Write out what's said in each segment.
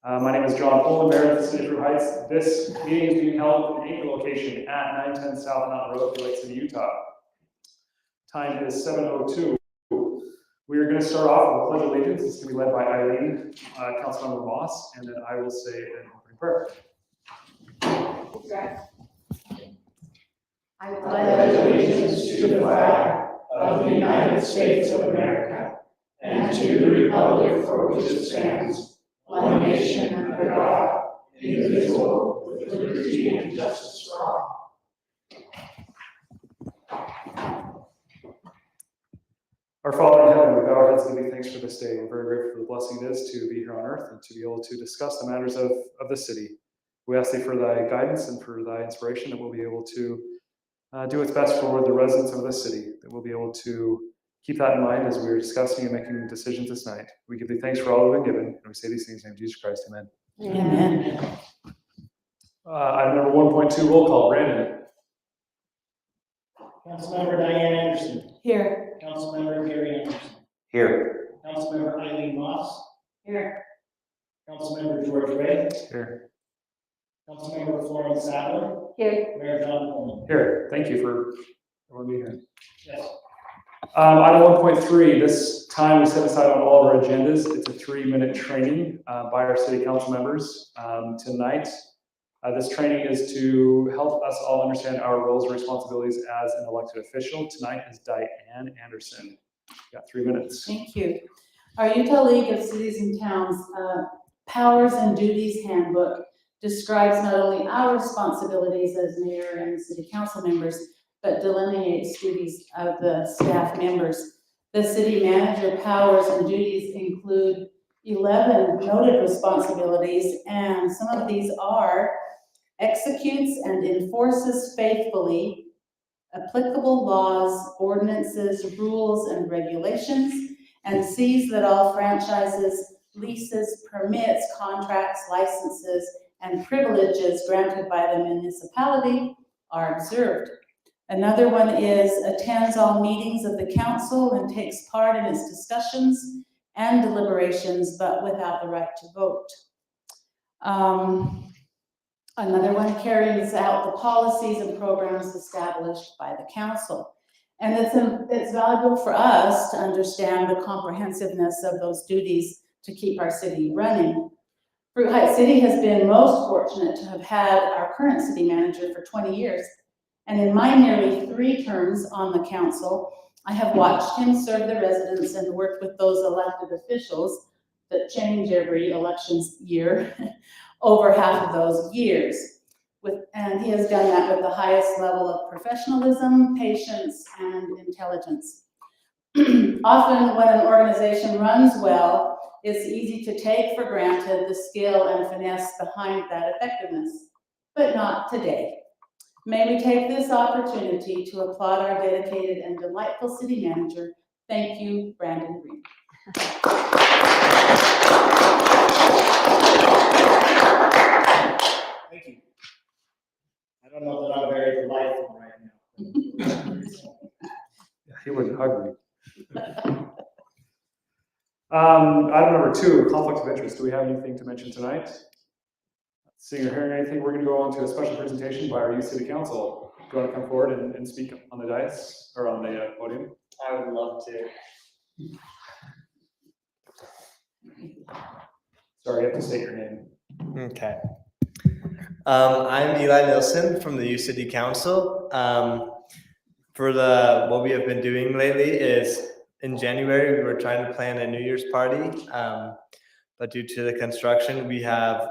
My name is John Poland, Mayor of the City of Fruit Heights. This meeting is being held in an anchor location at 910 South Mountain Road, Lake City, Utah. Time is 7:02. We are going to start off with a pledge of allegiance. It's going to be led by Eileen, Councilmember Moss, and then I will say an opening prayer. I pledge allegiance to the flag of the United States of America and to the republic for which it stands, one nation under God, indivisible, with liberty and justice for all. Our Father in heaven, we bow our heads and give you thanks for this day. We're very grateful for the blessing it is to be here on earth and to be able to discuss the matters of the city. We ask thee for thy guidance and for thy inspiration that we'll be able to do what's best for the residents of this city, that we'll be able to keep that in mind as we're discussing and making decisions this night. We give thee thanks for all we've been given, and we say these things in the name of Jesus Christ. Amen. Amen. Item number 1.2, roll call. Brandon. Councilmember Diane Anderson. Here. Councilmember Gary Anderson. Here. Councilmember Eileen Moss. Here. Councilmember George Ray. Here. Councilmember Florence Sadler. Here. Mayor John Coleman. Here. Thank you for everyone being here. Yes. Item 1.3, this time we set aside on all of our agendas. It's a 3-minute training by our city council members. Tonight, this training is to help us all understand our roles and responsibilities as an elected official. Tonight is Diane Anderson. You got 3 minutes. Thank you. Our Utah League of Cities and Towns Powers and Duties Handbook describes not only our responsibilities as mayor and city council members, but delineates duties of the staff members. The city manager powers and duties include 11 noted responsibilities, and some of these are executes and enforces faithfully applicable laws, ordinances, rules, and regulations, and sees that all franchises, leases, permits, contracts, licenses, and privileges granted by the municipality are observed. Another one is attends all meetings of the council and takes part in its discussions and deliberations, but without the right to vote. Another one carries out the policies and programs established by the council. And it's valuable for us to understand the comprehensiveness of those duties to keep our city running. Fruit Heights City has been most fortunate to have had our current city manager for 20 years. And in my nearly 3 terms on the council, I have watched him serve the residents and work with those elected officials that change every elections year over half of those years. And he has done that with the highest level of professionalism, patience, and intelligence. Often when an organization runs well, it's easy to take for granted the skill and finesse behind that effectiveness, but not today. May we take this opportunity to applaud our dedicated and delightful city manager. Thank you, Brandon Green. Thank you. I don't know that I'm very delightful right now. Yeah, he wouldn't hug me. Item number 2, conflict of interest. Do we have anything to mention tonight? Seeing or hearing anything, we're going to go on to a special presentation by our youth city council. Do you want to come forward and speak on the dais or on the podium? I would love to. Sorry, you have to state your name. Okay. I'm Eli Nilsson from the U City Council. What we have been doing lately is in January, we were trying to plan a New Year's party. But due to the construction, we have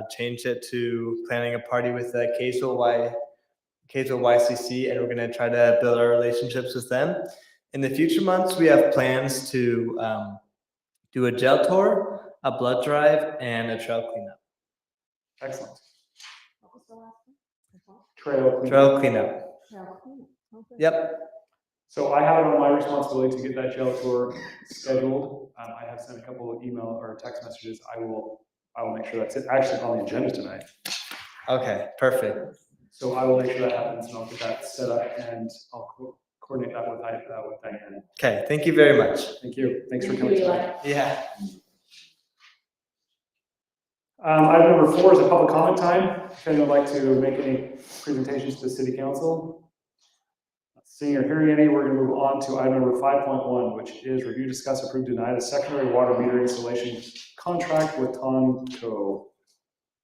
changed it to planning a party with the Kaysville YCC, and we're going to try to build our relationships with them. In the future months, we have plans to do a gel tour, a blood drive, and a trail cleanup. Excellent. What was the last one? Trail cleanup. Okay. Yep. So I have it on my responsibility to get that gel tour scheduled. I have sent a couple of email or text messages. I will make sure that's actually on the agenda tonight. Okay, perfect. So I will make sure that happens, and I'll get that set up, and I'll coordinate that with Diane. Okay, thank you very much. Thank you. Thanks for Thank coming you, Eli. tonight. Yeah. Item number 4 is a public comment time. If anyone would like to make any presentations to the city council. Not seeing or hearing any, we're going to move on to item number 5.1, which is review, discuss, approve, deny the secondary water meter installation contract with Tonco.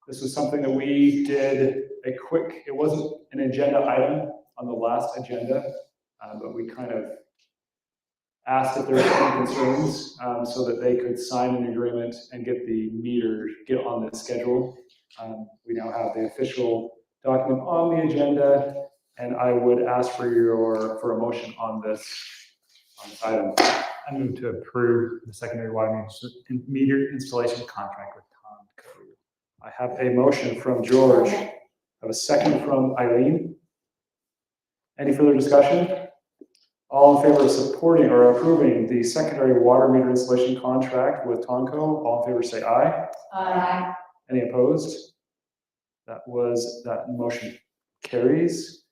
This was something that we did it wasn't an agenda item on the last agenda, but we kind of asked if there were any concerns so that they could sign an agreement and get on the schedule. We now have the official document on the agenda, and I would ask for a motion on this item. I move to approve the secondary water meter installation contract with Tonco. I have a motion from George. I have a second from Eileen. Any further discussion? All in favor of supporting or approving the secondary water meter installation contract with Tonco, all in favor say aye. Aye. Any opposed? That motion carries.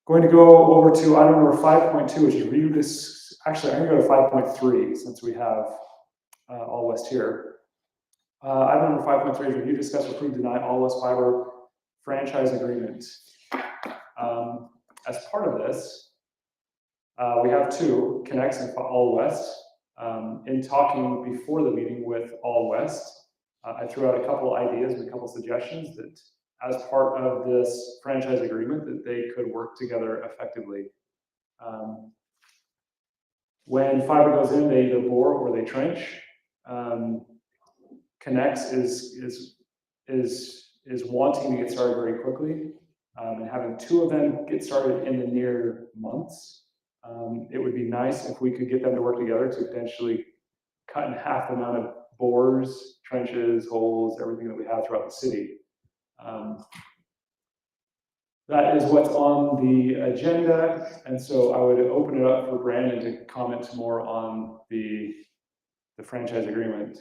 Going to go over to item number 5.2, which is review this. Actually, I'm going to go to 5.3 since we have All West here. Item number 5.3 is review, discuss, approve, deny All West Fiber franchise agreement. As part of this, we have two, Connects and All West. In talking before the meeting with All West, I threw out a couple ideas and a couple suggestions that as part of this franchise agreement that they could work together effectively. When fiber goes in, they either bore or they trench. Connects is wanting to get started very quickly, and having two of them get started in the near months. It would be nice if we could get them to work together to potentially cut in half the amount of bores, trenches, holes, everything that we have throughout the city. That is what's on the agenda, and so I would open it up for Brandon to comment more on the franchise agreement.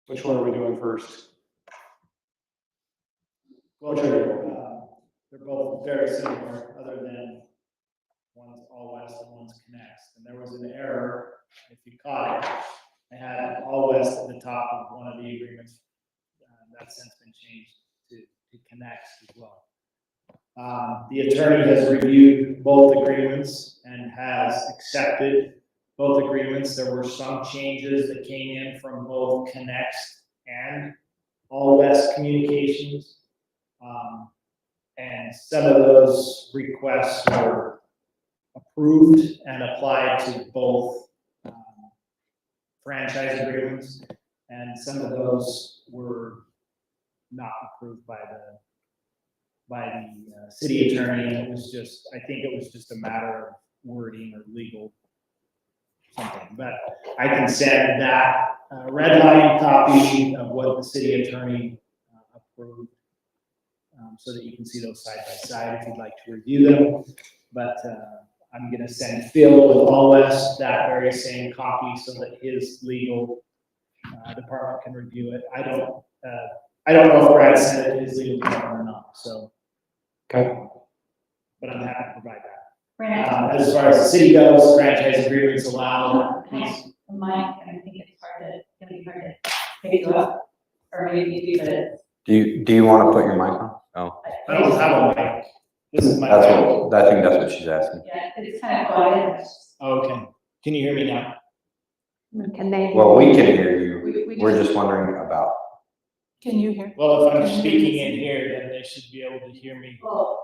Which one are we doing first? Well, they're both very similar, other than one's All West and one's Connects. And there was an error, if you caught it. I had All West at the top of one of the agreements. That's since been changed to Connects as well. The attorney has reviewed both agreements and has accepted both agreements. There were some changes that came in from both Connects and All West Communications. And some of those requests were approved and applied to both franchise agreements, and some of those were not approved by the city attorney. And it was just, I think it was just a matter of wording or legal something. But I can send that red line copy of what the city attorney approved, so that you can see those side by side if you'd like to review them. But I'm going to send Phil with All West that very same copy so that his legal department can review it. I don't know if Brad sent it to his legal department or not. So, Okay. but I'm happy to provide that. Brandon, As far as the city goes, franchise agreements allow. Mike, I think it's gonna be hard to pick you up, or maybe you do, but Do you want to put your mic on? Oh, I don't have a mic. This is my that's mic. what, I think that's what she's asking. yeah, it's kind of quiet. Okay. Can you hear me now? Can they? Well, we can hear you. We We're just wondering about, Can you hear? Well, if I'm speaking in here, then they should be able to hear me. Well,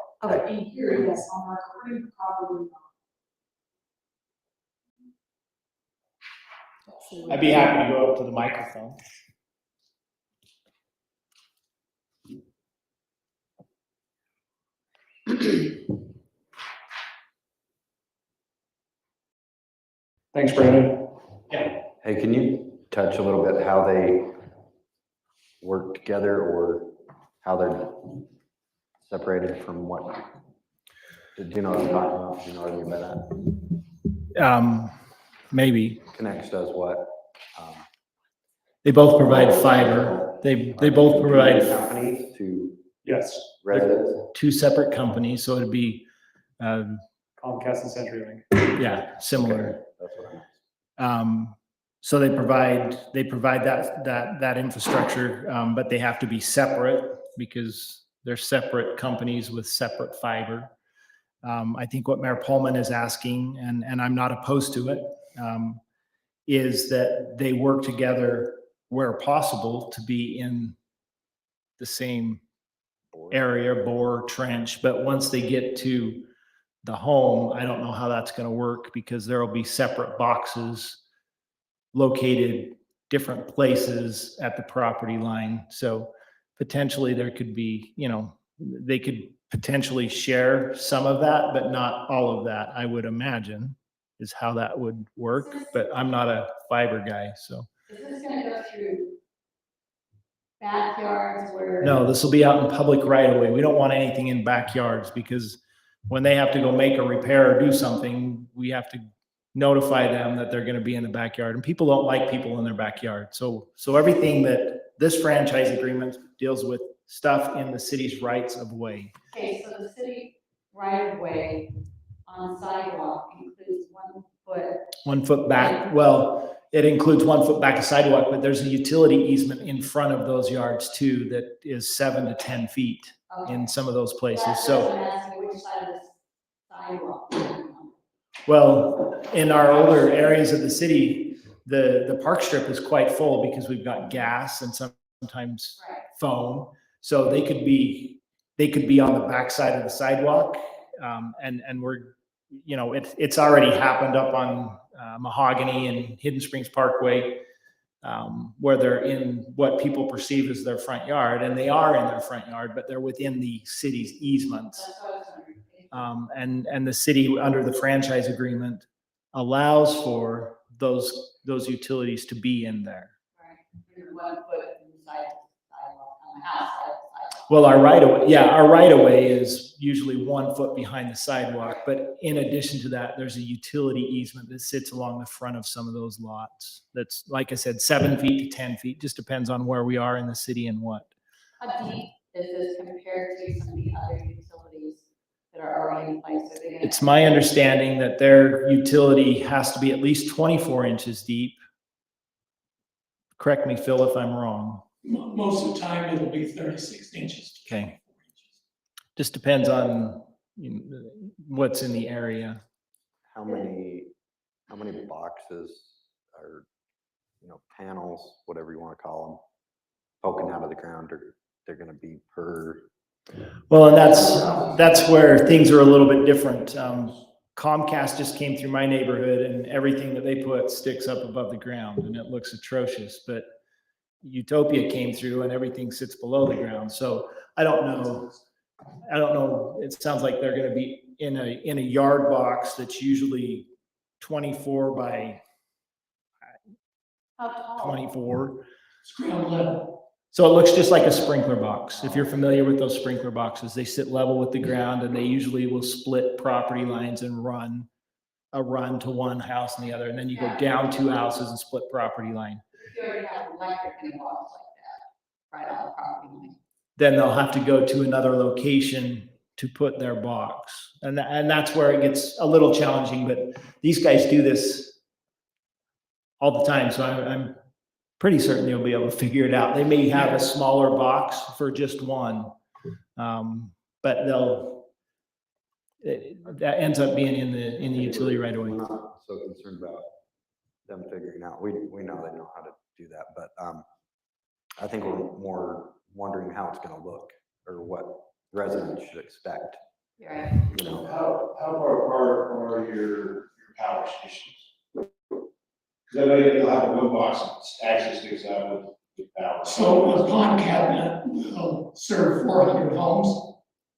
in here, yes, on our recording, probably not. I'd be happy to go up to the microphone. Thanks, Brandon. Yeah. hey, can you touch a little bit how they work together or how they're separated from what? Do you know what I'm talking about? Do you know what I mean by that? Maybe. Connects does what? They both provide fiber. They both provide Company to Yes, residents? two separate companies, so it'd be, Comcast and CenturyLink. yeah, similar. Okay, that's what I meant. So they provide that infrastructure, but they have to be separate because they're separate companies with separate fiber. I think what Mayor Pullman is asking, and I'm not opposed to it, is that they work together where possible to be in the same area, bore, trench. But once they get to the home, I don't know how that's going to work because there will be separate boxes located different places at the property line. So potentially there could be, they could potentially share some of that, but not all of that, I would imagine, is how that would work. But I'm not a fiber guy, so. Is this gonna go through backyards where? No, this will be out in public right away. We don't want anything in backyards because when they have to go make a repair or do something, we have to notify them that they're going to be in the backyard, and people don't like people in their backyard. So everything that this franchise agreement deals with stuff in the city's rights of way. Okay, so the city right of way on sidewalk includes 1 foot. 1 foot back. Well, it includes 1 foot back of sidewalk, but there's a utility easement in front of those yards too that is 7 to 10 feet in some of those places. That's what So, I'm asking, which side of the sidewalk? well, in our older areas of the city, the park strip is quite full because we've got gas and sometimes Right. phone. So they could be on the backside of the sidewalk. And we're, it's already happened up on Mahogany and Hidden Springs Parkway, where they're in what people perceive as their front yard, and they are in their front yard, but they're within the city's easements. That's what I was wondering. And the city, under the franchise agreement, allows for those utilities to be in there. Right, you're 1 foot inside the sidewalk, on the outside of the sidewalk. Well, our right of way is usually 1 foot behind the sidewalk, but in addition to that, there's a utility easement that sits along the front of some of those lots. That's, like I said, 7 feet to 10 feet, just depends on where we are in the city and what. How deep is this compared to some of the other utilities that are already in place? Are they gonna? It's my understanding that their utility has to be at least 24 inches deep. Correct me, Phil, if I'm wrong. Most of the time, it'll be 36 inches. to Okay. 24 inches. Just depends on what's in the area. How many boxes or, panels, whatever you want to call them, poking out of the ground, or they're going to be per? Well, and that's where things are a little bit different. Comcast just came through my neighborhood and everything that they put sticks up above the ground and it looks atrocious, but Utopia came through and everything sits below the ground. So I don't know. It sounds like they're going to be in a yard box that's usually 24 by How tall? 24. It's ground level. So it looks just like a sprinkler box. If you're familiar with those sprinkler boxes, they sit level with the ground and they usually will split property lines and run to one house and the other. And then you go down 2 houses and split property line. If you already have electric in a box like that, right on the property line. Then they'll have to go to another location to put their box. And that's where it gets a little challenging, but these guys do this all the time. So I'm pretty certain they'll be able to figure it out. They may have a smaller box for just one. But that ends up being in the utility right away. We're not so concerned about them figuring out. We know they know how to do that, but I think we're more wondering how it's going to look or what residents should expect. Right. How far apart are your power stations? Because I know you'll have one box that actually sticks out with power. So a pond cabinet will serve 400 homes.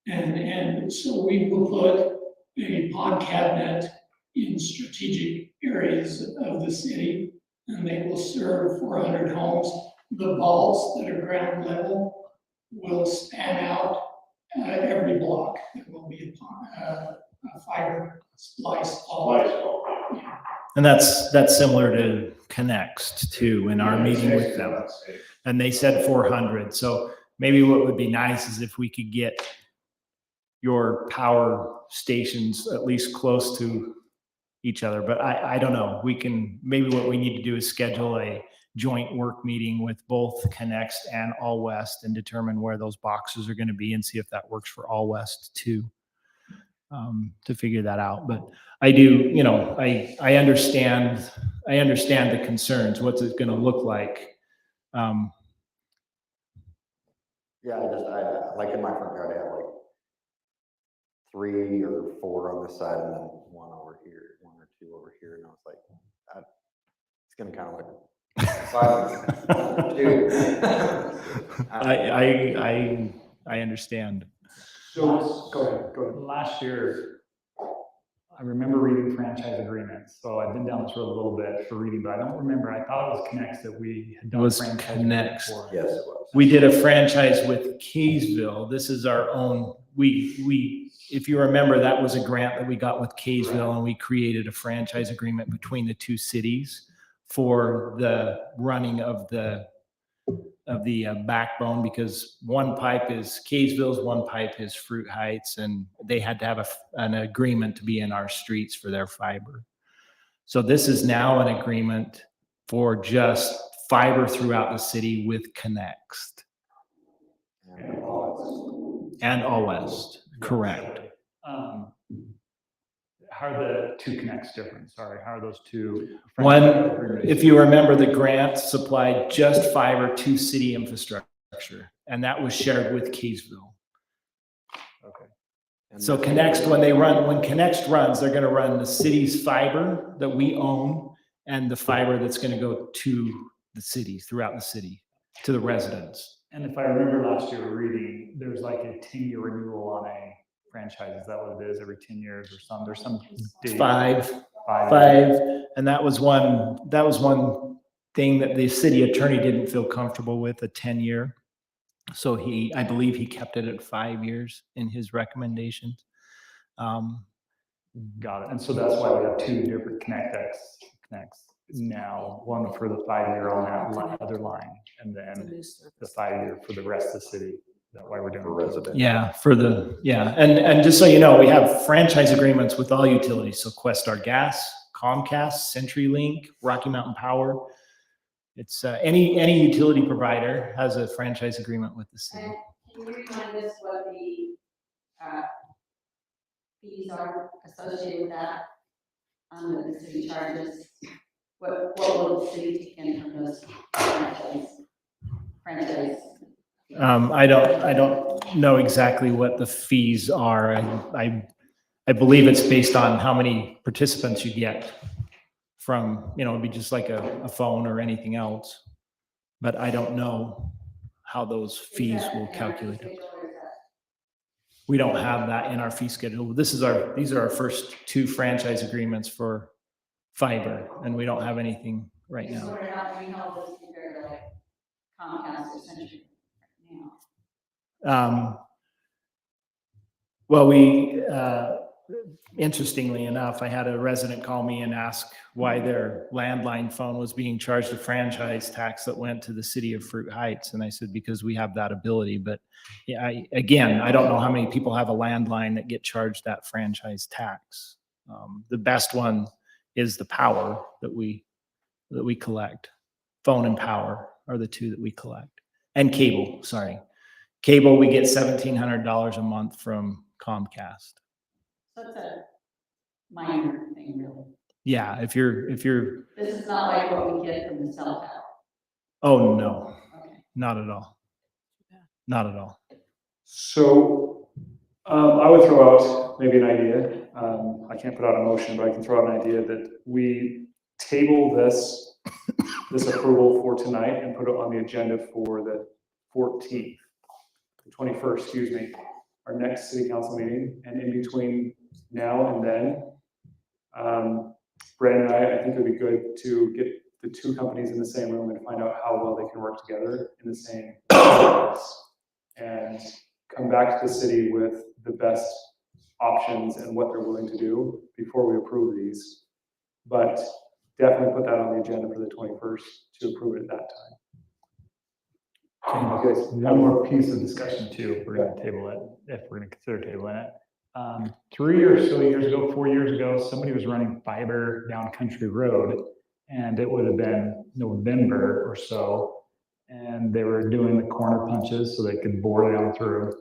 And so we will put a pond cabinet in strategic areas of the city, and they will serve 400 homes. The bulbs that are ground level will span out every block. There will be a fiber splice. And that's similar to Connext too, in our meeting with them. And they said 400. So maybe what would be nice is if we could get your power stations at least close to each other, but I don't know. Maybe what we need to do is schedule a joint work meeting with both Connext and All West and determine where those boxes are going to be and see if that works for All West too. To figure that out. But I do, I understand the concerns. What's it going to look like? Yeah, I like in my front yard, I have like 3 or 4 on this side and then 1 over here, 1 or 2 over here. And I was like, it's going to kind of look I understand. So, go ahead. Last year, I remember reading franchise agreements, so I've been down this road a little bit for reading, but I don't remember. I thought it was Connext that we had done. It was franchise agreement Connext. for. Yes, it was. We did a franchise with Kaysville. This is our own, if you remember, that was a grant that we got with Kaysville, and we created a franchise agreement between the 2 cities for the running of the backbone, because one pipe is Kaysville's, one pipe is Fruit Heights, and they had to have an agreement to be in our streets for their fiber. So this is now an agreement for just fiber throughout the city with Connext and All West, correct. How are the 2 Connects different? Sorry, how are those 2? One, franchise agreements? if you remember, the grant supplied just fiber to city infrastructure, and that was shared with Kaysville. Okay. And So this- Connext, when Connext runs, they're gonna run the city's fiber that we own and the fiber that's gonna go to the city, throughout the city, to the residents. And if I remember last year reading, there's like a 10-year renewal on a franchise. Is that what it is? Every 10 years or some, there's some date. 5, Five. and that was one thing that the city attorney didn't feel comfortable with, a 10-year. So I believe he kept it at 5 years in his recommendations. Got it. And so that's why we have 2 different connects now, one for the 5-year on that other line, and then the 5-year for the rest of the city. Is that why we're doing For residential. Yeah, and just so you know, we have franchise agreements with all utilities. So Questar Gas, Comcast, CenturyLink, Rocky Mountain Power. It's any utility provider has a franchise agreement with the city. And can you remind us what the fees are associated with that? That the city charges? What will the city take in from those franchise? I don't know exactly what the fees are. I believe it's based on how many participants you get from, it'd be just like a phone or anything else. But I don't know how those fees will calculate it. We don't have that in our fee schedule. These are our first 2 franchise agreements for fiber, and we don't have anything right now. Sort of how we know those compared to like Comcast or Century now. Well, interestingly enough, I had a resident call me and ask why their landline phone was being charged a franchise tax that went to the city of Fruit Heights. And I said, because we have that ability. But yeah, I don't know how many people have a landline that get charged that franchise tax. The best one is the power that we collect. Phone and power are the 2 that we collect. And cable, sorry. Cable, we get $1,700 a month from Comcast. So it's a minor thing, really. Yeah, if you're, This is not like what we get from the cell tower. oh, no, Okay. not at all. Not at all. So, I would throw out maybe an idea. I can't put out a motion, but I can throw out an idea that we table this approval for tonight and put it on the agenda for the 21st, excuse me, our next city council meeting. And in between now and then, Brandon and I think it would be good to get the 2 companies in the same room and find out how well they can work together in the same place, and come back to the city with the best options and what they're willing to do before we approve these. But definitely put that on the agenda for the 21st to approve it at that time. Okay, one more piece of discussion too, if we're gonna table it, if we're gonna consider tabling it. 3 or so years ago, 4 years ago, somebody was running fiber down Country Road, and it would have been November or so. And they were doing the corner punches so they could bore down through.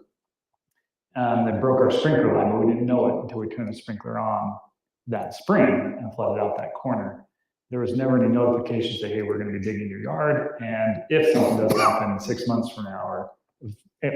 They broke our sprinkler line, but we didn't know it until we turned the sprinkler on that spring and flooded out that corner. There was never any notification say, hey, we're going to be digging your yard. And if something does happen 6 months from now, or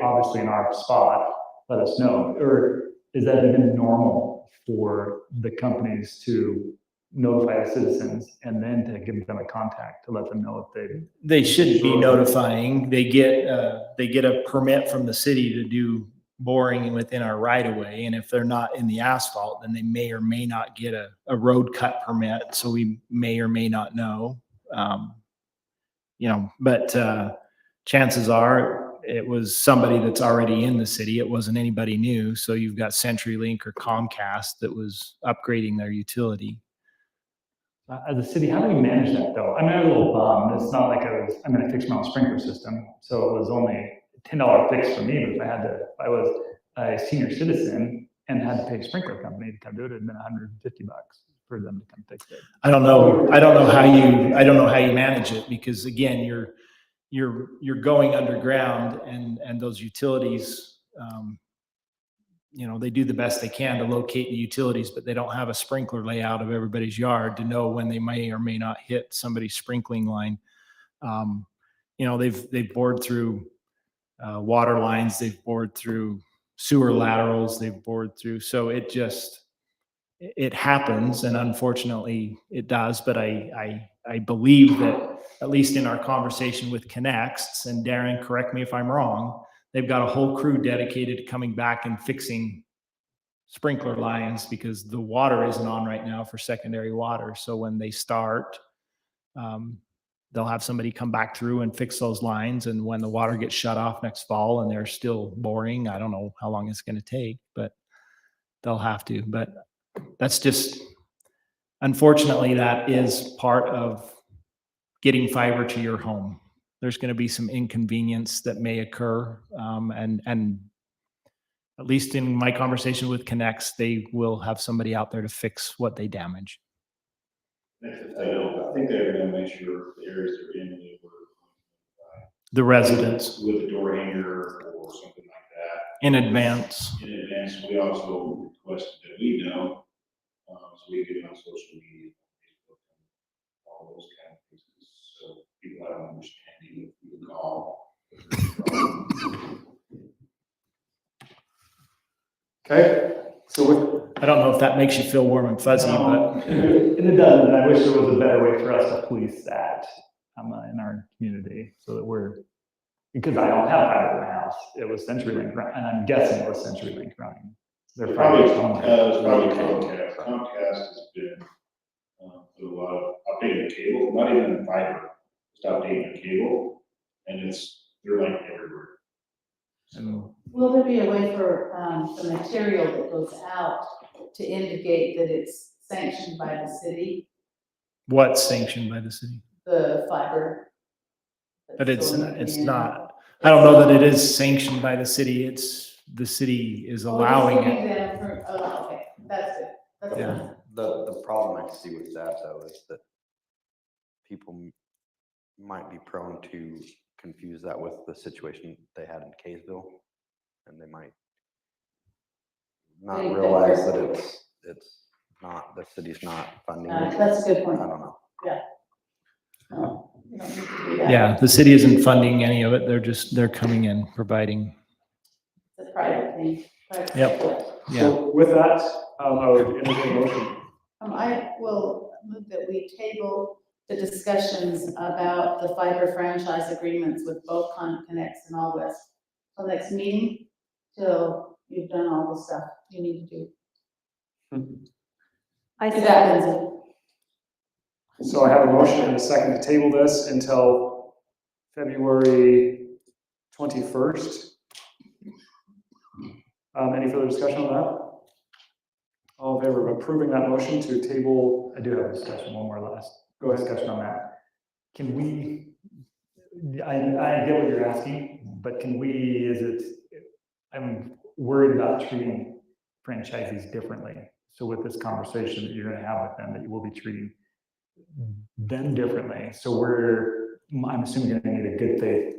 obviously in our spot, let us know. Or is that even normal for the companies to notify the citizens and then to give them a contact to let them know if They shouldn't be notifying. They get a permit from the city to do boring within our right of way. And if they're not in the asphalt, then they may or may not get a road cut permit. So we may or may not know, but chances are it was somebody that's already in the city. It wasn't anybody new. So you've got CenturyLink or Comcast that was upgrading their utility. as a city, how do we manage that though? I mean, I'm a little bummed. It's not like I'm going to fix my own sprinkler system. So it was only a $10 fix for me, but if I was a senior citizen and had to pay a sprinkler company to come do it, it'd been $150 for them to come fix it. I don't know how you manage it, because again, you're going underground, and those utilities, they do the best they can to locate the utilities, but they don't have a sprinkler layout of everybody's yard to know when they may or may not hit somebody's sprinkling line. They've bored through water lines, they've bored through sewer laterals, they've bored through. So it happens, and unfortunately it does. But I believe that, at least in our conversation with Connext, and Darren, correct me if I'm wrong, they've got a whole crew dedicated to coming back and fixing sprinkler lines, because the water isn't on right now for secondary water. So when they start, they'll have somebody come back through and fix those lines. And when the water gets shut off next fall and they're still boring, I don't know how long it's going to take, but they'll have to. But that's just, unfortunately, that is part of getting fiber to your home. There's going to be some inconvenience that may occur. And at least in my conversation with Connext, they will have somebody out there to fix what they damage. I think they're gonna make sure the areas they're in, The residents with a door hanger or something like that. in advance. In advance, we also requested that we know, so we get it on social media, Facebook, all those kind of things, so people have an understanding if we call. Okay, so I don't know if that makes you feel warm and fuzzy, but And it doesn't, and I wish there was a better way for us to police that in our community, so that because I don't have fiber in my house. It was CenturyLink, and I'm guessing it was CenturyLink running. They're Probably, probably on there. it's probably Comcast. Comcast has been, through a lot of updating the cable, not even fiber, just updating the cable, and they're like everywhere. So, Will there be a way for the material that goes out to indicate that it's sanctioned by the city, what's sanctioned by the city? the fiber? But it's that's going in? not, I don't know that it is sanctioned by the city. The city is allowing Oh, it's it. giving them okay, that's it. That's Yeah. fine. The problem I see with that though is that people might be prone to confuse that with the situation they had in Kaysville, and they might not Think that realize we're- that it's not, the city's not funding it. That's a good I point. don't know. No, you don't need to do that. Yeah, the city isn't funding any of it. They're coming in, providing. It's a private thing. Private Yep. sector. Yeah. So with that, I would entertain a motion. I will move that we table the discussions about the fiber franchise agreements with both Connext and All West till next meeting, till you've done all the stuff you need to do. I Do that, Lindsay. So I have a motion and a second to table this until February 21st. Any further discussion on that? All in favor of approving that motion to table? I do have a discussion, one more last Go ahead. discussion on that. Can we, I get what you're asking, but I'm worried about treating franchisees differently. So with this conversation that you're gonna have with them, that you will be treating them differently. So I'm assuming gonna need a good faith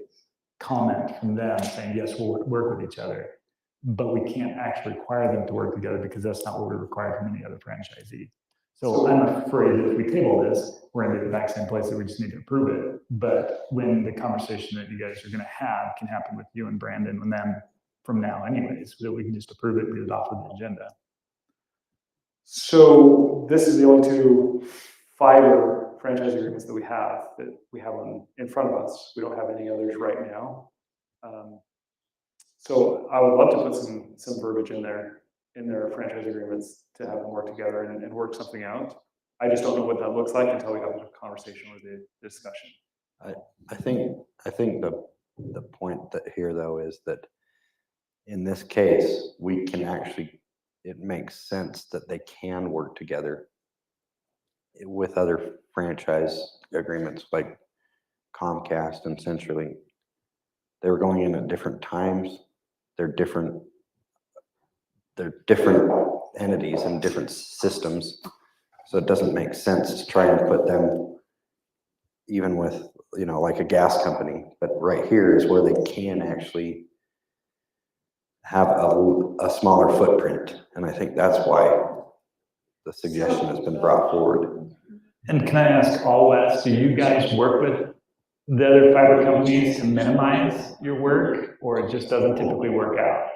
comment from them saying, yes, we'll work with each other. But we can't actually require them to work together because that's not what we require from any other franchisee. So I'm afraid that if we table this, we're gonna be the exact same place that we just need to approve it. But when the conversation that you guys are gonna have can happen with you and Brandon and them from now anyways, so that we can just approve it and get it off of the agenda. So this is the only two fiber franchise agreements that we have in front of us. We don't have any others right now. So I would love to put some verbiage in their franchise agreements to have them work together and work something out. I just don't know what that looks like until we have a conversation with the discussion. I think the point that here though is that in this case, we can actually, it makes sense that they can work together with other franchise agreements like Comcast and CenturyLink. They were going in at different times. They're different entities and different systems. So it doesn't make sense to try and put them even with, like a gas company. But right here is where they can actually have a smaller footprint. And I think that's why the suggestion has been brought forward. And can I ask All West, do you guys work with the other fiber companies to minimize your work, or it just doesn't typically work out?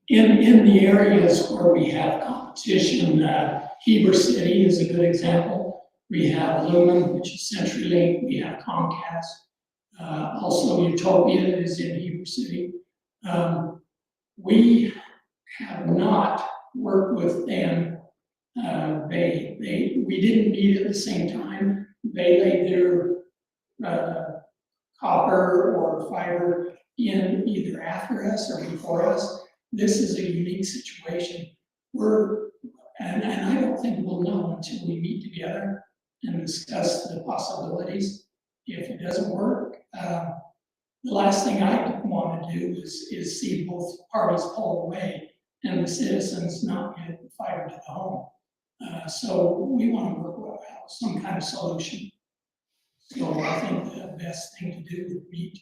In the areas where we have competition, Heber City is a good example. We have Lumen, which is CenturyLink. We have Comcast. Also, Utopia is in Heber City. We have not worked with them. We didn't meet at the same time. They laid their copper or fiber in either after us or before us. This is a unique situation. And I don't think we'll know until we meet together and discuss the possibilities. If it doesn't work, the last thing I want to do is see both parties pull away and the citizens not get fiber to the home. So we want to work out some kind of solution. So I think the best thing to do would meet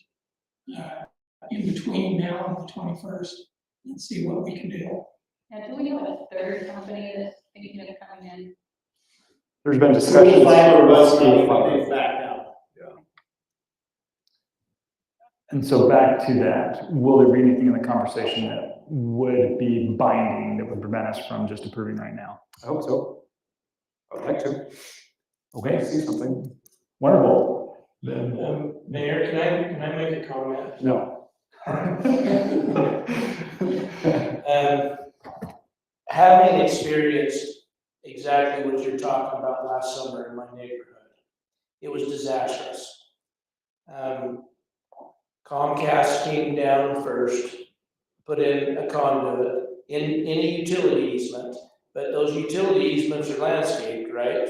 in between now and the 21st and see what we can do. And do we have a third company that's thinking of coming in? There's been discussions. Fiber was coming, but they've backed out. And so back to that, will there be anything in the conversation that would be binding that would prevent us from just approving right now? I hope so. I would like to. Okay, See something. wonderful. Mayor, can I make a comment? No. Having experienced exactly what you're talking about last summer in my neighborhood, it was disastrous. Comcast came down first, put in a conduit in a utility easement, but those utility easements are landscaped, right?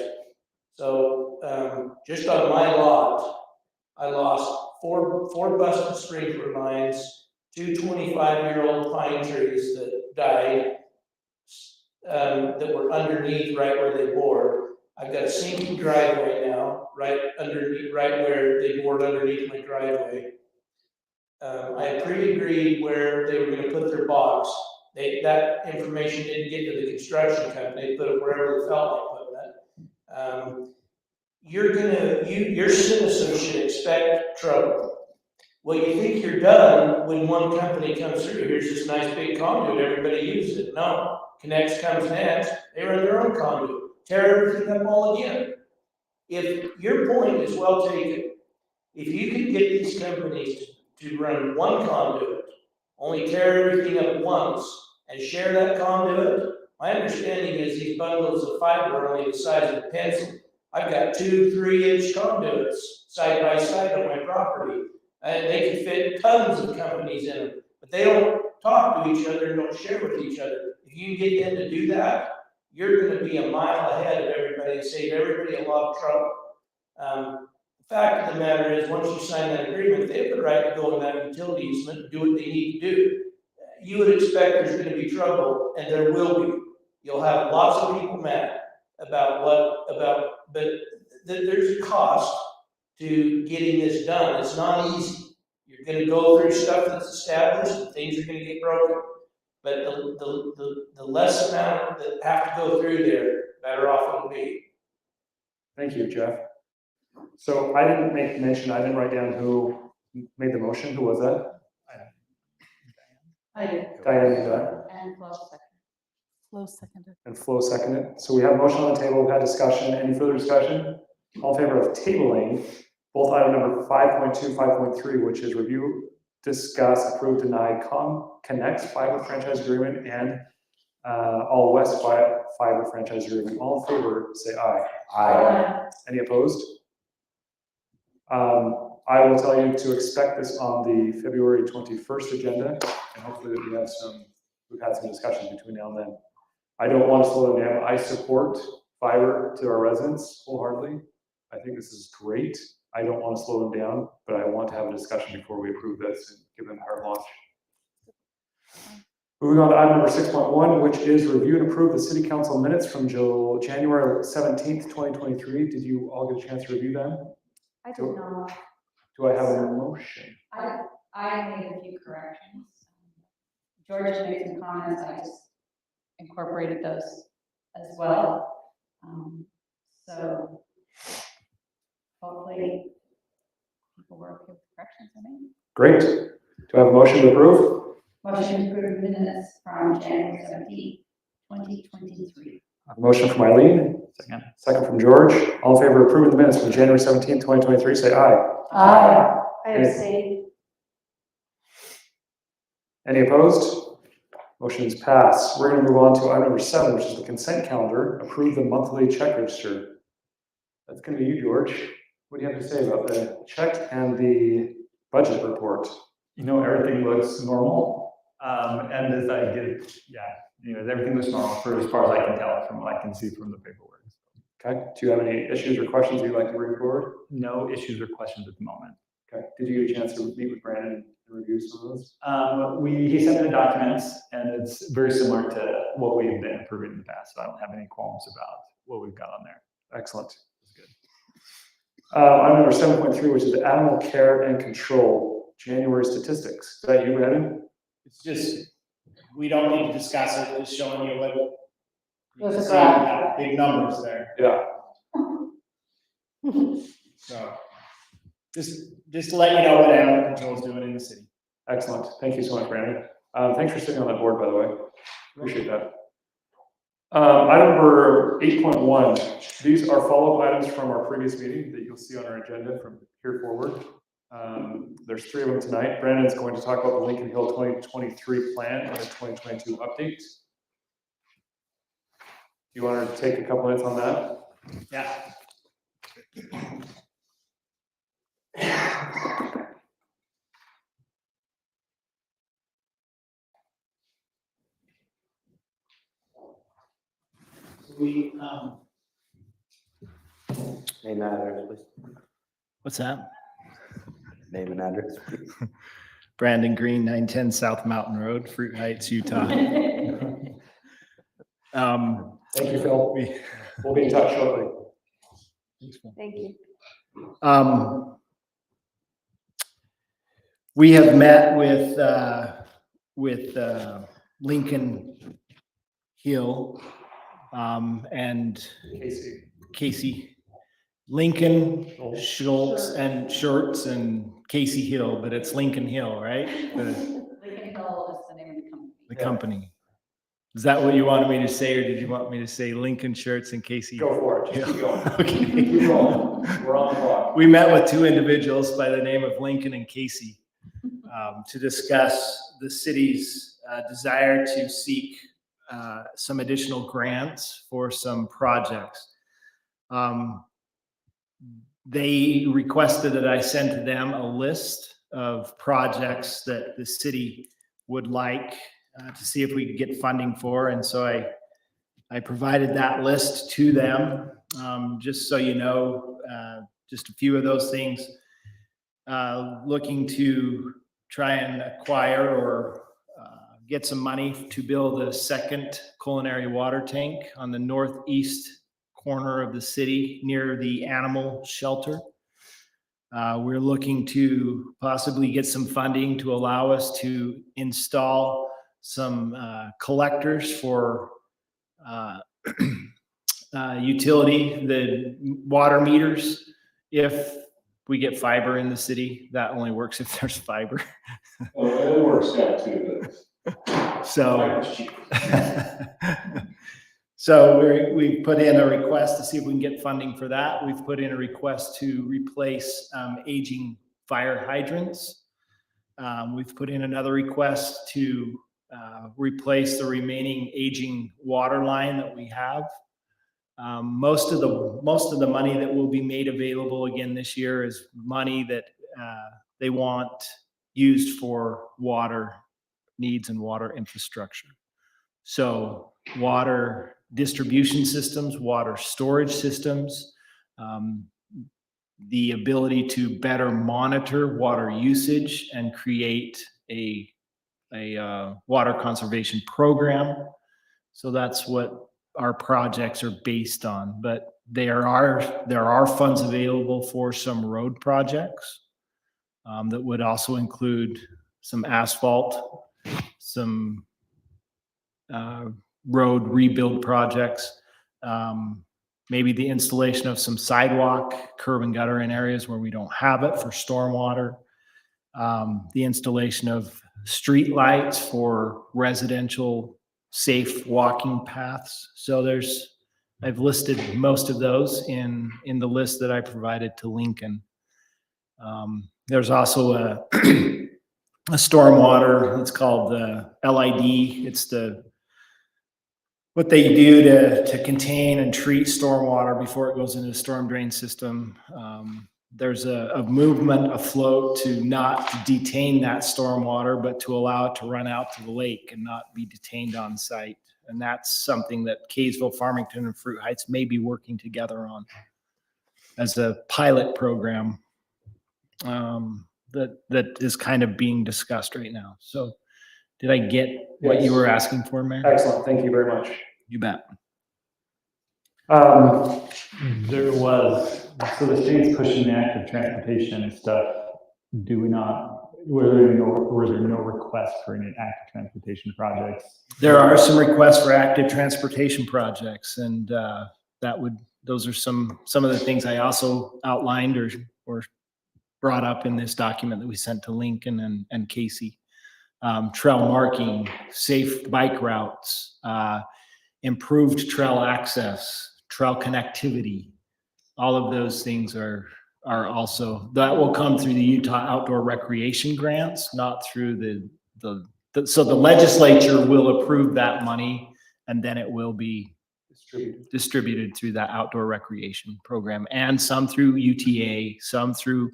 So just on my lot, I lost four busted sprinkler lines, two 25-year-old pine trees that died, that were underneath right where they bored. I've got a sinking driveway now, right where they bored underneath my driveway. I had pre-agreed where they were gonna put their box. That information didn't get to the construction company. They put it wherever they felt like putting it. Your citizens should expect trouble. Well, you think you're done when one company comes through, here's this nice big conduit, everybody uses it. No, Connex comes next, they run their own conduit, tear everything up all again. If your point is well taken, if you can get these companies to run one conduit, only tear everything up once and share that conduit, my understanding is these bundles of fiber are only the size of a pencil. I've got 2 3-inch conduits side by side on my property. And they can fit tons of companies in them, but they don't talk to each other and don't share with each other. If you can get them to do that, you're gonna be a mile ahead of everybody and save everybody a lot of trouble. The fact of the matter is, once you sign that agreement, they have the right to go in that utility easement and do what they need to do. you would expect there's gonna be trouble, and there will be. You'll have lots of people mad but there's a cost to getting this done. It's not easy. You're gonna go through stuff that's established, and things are gonna get broken. But the less amount that have to go through there, better off it'll be. Thank you, Jeff. So I didn't make mention, I didn't write down who made the motion. Who was that? I did. Diane did that, And Flo seconded. Flo seconded. and Flo seconded. So we have a motion on the table, we've had discussion. Any further discussion? All in favor of tabling both item number 5.2, 5.3, which is review, discuss, approve, deny Connect's fiber franchise agreement and All West fiber franchise agreement. All in favor, say aye. I, Any opposed? I will tell you to expect this on the February 21st agenda, and hopefully that we've had some discussion between now and then. I don't want to slow them down. I support fiber to our residents wholeheartedly. I think this is great. I don't want to slow them down, but I want to have a discussion before we approve this and give them carte blanche. Moving on to item number 6.1, which is review and approve the city council minutes from January 17th, 2023. Did you all get a chance to review them? I did not. Do I have a motion? I made a few corrections. George made some comments, I just incorporated those as well. So hopefully people were okay with the corrections I made. Great. Do I have a motion to approve? Motion to approve minutes from January 17th, 2023. A motion from Eileen, second from George. All in favor of approving the minutes from January 17th, 2023, say aye. Aye. I Any- abstained. Any opposed? Motion is passed. We're going to move on to item number 7, which is the consent calendar. Approve the monthly check register. That's going to be you, George. What do you have to say about the check and the budget report? You know, everything looks normal. And as I get, everything looks normal for as far as I can tell from what I can see from the paperwork. Okay. Do you have any issues or questions you'd like to bring forward? No issues or questions at the moment. Okay. Did you get a chance to meet with Brandon and review some of those? He sent me the documents and it's very similar to what we've been approving in the past. So I don't have any qualms about what we've got on there. Excellent. That's good. Item number 7.3, which is the animal care and control January statistics. Is that you, Brandon? It's just, we don't need to discuss it, it's showing you what. You There's can a see graph. we got big numbers there, Yeah. so. Just to let you know what animal control is doing in the city. Excellent. Thank you so much, Brandon. Thanks for sitting on that board, by the way. Appreciate that. Item number 8.1. These are follow-up items from our previous meeting that you'll see on our agenda from here forward. There's 3 of them tonight. Brandon's going to talk about the Lincoln Hill 2023 plan and the 2022 update. You wanted to take a couple minutes on that? Yeah. We, name and address, please. what's that? Name and address. Brandon Green, 910 South Mountain Road, Fruit Heights, Utah. Thank you, Phil. We'll be in touch shortly. Thank you. We have met with Lincoln Hill, and Casey. Lincoln Schultz and Shorts and Casey Hill, but it's Lincoln Hill, right? Lincoln Hill is the name of the company. The company. Is that what you wanted me to say, or did you want me to say Lincoln Shirts and Casey? Go for it. Just keep going. Okay. Keep going. We're on the clock. We met with 2 individuals by the name of Lincoln and Casey to discuss the city's desire to seek some additional grants for some projects. They requested that I send to them a list of projects that the city would like to see if we could get funding for. And so I provided that list to them, just so you know, just a few of those things. Looking to try and acquire or get some money to build a second culinary water tank on the northeast corner of the city near the animal shelter. We're looking to possibly get some funding to allow us to install some collectors for utility, the water meters. If we get fiber in the city, that only works if there's fiber. Oh, it works out too, but. So, Fiber's cheap. so we put in a request to see if we can get funding for that. We've put in a request to replace aging fire hydrants. We've put in another request to replace the remaining aging water line that we have. Most of the money that will be made available again this year is money that they want used for water needs and water infrastructure. So water distribution systems, water storage systems, the ability to better monitor water usage and create a water conservation program. So that's what our projects are based on, but there are funds available for some road projects that would also include some asphalt, some road rebuild projects, maybe the installation of some sidewalk, curb and gutter in areas where we don't have it for stormwater, the installation of street lights for residential safe walking paths. So I've listed most of those in the list that I provided to Lincoln. There's also a stormwater, it's called the LID. It's what they do to contain and treat stormwater before it goes into the storm drain system. There's a movement afloat to not detain that stormwater, but to allow it to run out to the lake and not be detained on site. And that's something that Kaysville, Farmington, and Fruit Heights may be working together on as a pilot program that is kind of being discussed right now. So did I get what you were asking for, Mayor? Excellent, thank you very much. You bet. There was, so the state's pushing the active transportation stuff. Do we not, were there no requests for any active transportation projects? There are some requests for active transportation projects, and those are some of the things I also outlined or brought up in this document that we sent to Lincoln and Casey. Trail marking, safe bike routes, improved trail access, trail connectivity. All of those things are also, that will come through the Utah Outdoor Recreation Grants, not through so the legislature will approve that money, and then it will be distributed through that outdoor recreation program, and some through UTA, some through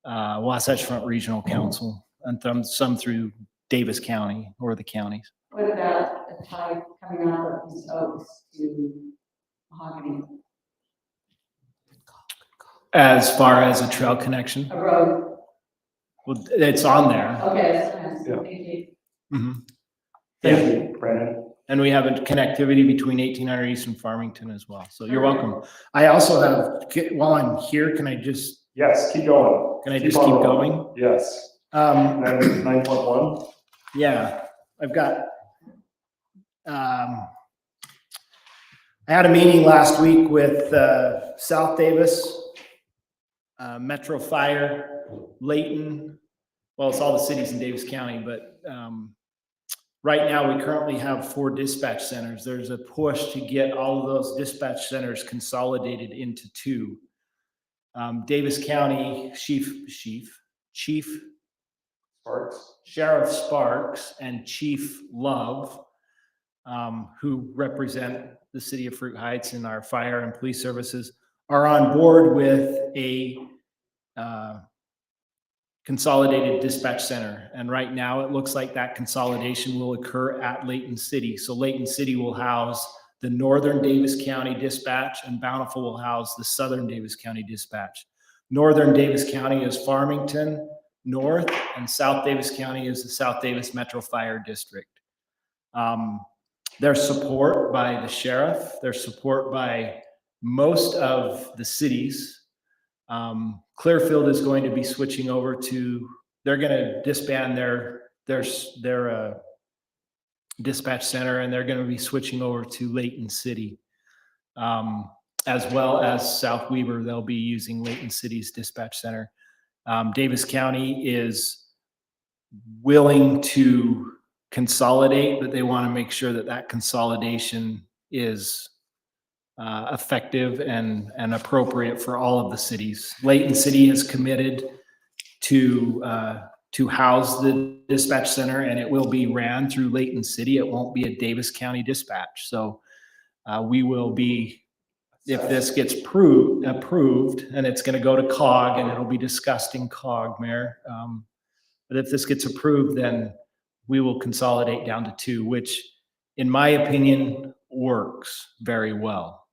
Wasatch Front Regional Council, and some through Davis County or the counties. What about a tie coming out of East Oaks to Mahogany, As far as a trail connection, a road? well, it's on there. Okay, that's Yeah. thank you. Mhm. Thank Yeah, you, Brandon. and we have a connectivity between 1800 East and Farmington as well. So you're welcome. I also have, while I'm here, can I just Yes, keep going. Can I just on keep rolling. going? Yes. 9.1. Yeah, I've got, I had a meeting last week with South Davis, Metro Fire, Layton. Well, it's all the cities in Davis County, but right now we currently have 4 dispatch centers. There's a push to get all of those dispatch centers consolidated into 2. Davis County Chief Sparks. Sheriff Sparks and Chief Love, who represent the city of Fruit Heights and our fire and police services, are on board with a consolidated dispatch center. And right now it looks like that consolidation will occur at Layton City. So Layton City will house the Northern Davis County Dispatch, and Bountiful will house the Southern Davis County Dispatch. Northern Davis County is Farmington. North and South Davis County is the South Davis Metro Fire District. There's support by the sheriff, there's support by most of the cities. Clearfield is going to be switching over to, they're gonna disband their dispatch center, and they're gonna be switching over to Layton City. As well as South Weber, they'll be using Layton City's dispatch center. Davis County is willing to consolidate, but they want to make sure that that consolidation is effective and appropriate for all of the cities. Layton City is committed to house the dispatch center, and it will be ran through Layton City. It won't be a Davis County dispatch. So we will be, if this gets approved, and it's going to go to COG, and it'll be discussed in COG, Mayor. But if this gets approved, then we will consolidate down to 2, which in my opinion works very well.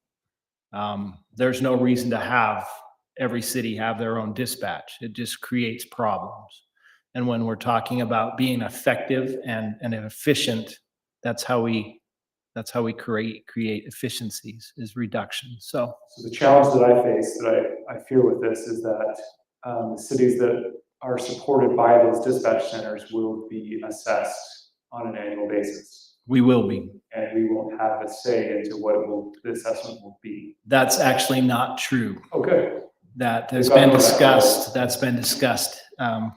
There's no reason to have every city have their own dispatch. It just creates problems. And when we're talking about being effective and efficient, that's how we create efficiencies, is reduction. So the challenge that I face, that I fear with this, is that the cities that are supported by those dispatch centers will be assessed on an annual basis. we will be. And we won't have a say into what the assessment will be. That's actually not true. Okay. That has been discussed. That's been discussed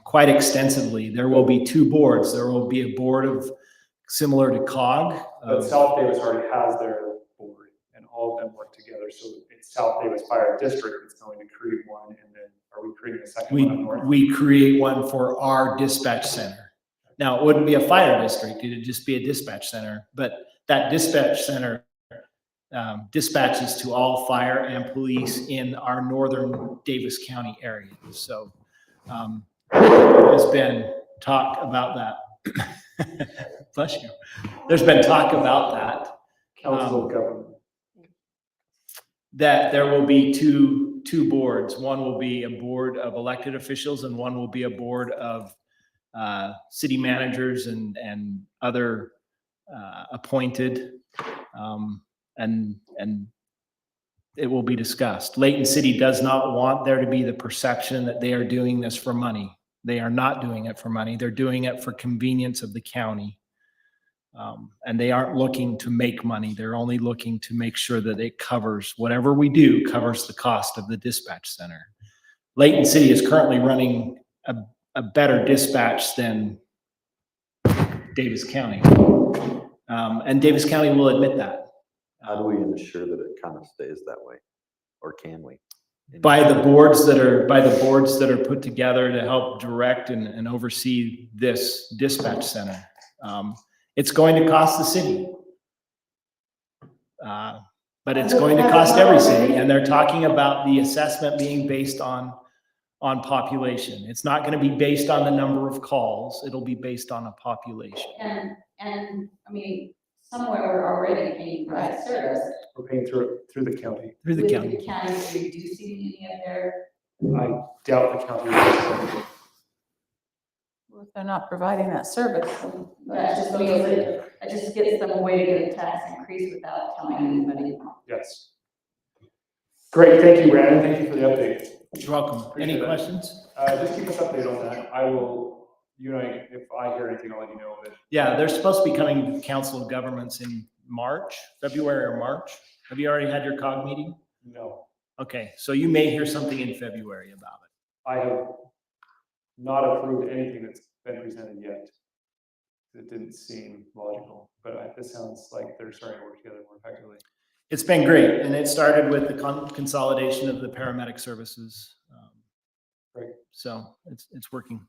quite extensively. There will be 2 boards. There will be a board of similar to COG. But South Davis already has their board, and all of them work together. So it's South Davis Fire District that's going to create one, and then are we creating a second one up north? We create one for our dispatch center. Now, it wouldn't be a fire district. It'd just be a dispatch center. But that dispatch center dispatches to all fire and police in our northern Davis County area. So there's been talk about that. Bless you. There's been talk about that. Council of Government. That there will be two boards. One will be a board of elected officials, and one will be a board of city managers and other appointed, and it will be discussed. Layton City does not want there to be the perception that they are doing this for money. They are not doing it for money. They're doing it for convenience of the county. And they aren't looking to make money. They're only looking to make sure that it covers, whatever we do, covers the cost of the dispatch center. Layton City is currently running a better dispatch than Davis County. And Davis County will admit that. How do we ensure that it kind of stays that way? Or can we? By the boards that are put together to help direct and oversee this dispatch center. It's going to cost the city. But it's going to cost every city, and they're talking about the assessment being based on population. It's not going to be based on the number of calls. It'll be based on a population. And I mean, somewhere we're already paying for that service. We're paying through the county. Through the With county. the county reducing any of their, I doubt the county. will. Well, if they're not providing that service, then that just means that just gets them a way to get a tax increase without telling anybody. Yes. Great, thank you, Brandon. Thank you for the update. You're welcome. Any Appreciate that. questions? Just keep us updated on that. I will, you and I, if I hear anything, I'll let you know. But Yeah, they're supposed to be coming to Council of Governments in March, February or March. Have you already had your COG meeting? no, Okay, so you may hear something in February about it. I have not approved anything that's been presented yet. It didn't seem logical, but this sounds like they're starting to work together more effectively. It's been great, and it started with the consolidation of the paramedic services. Great. So it's working.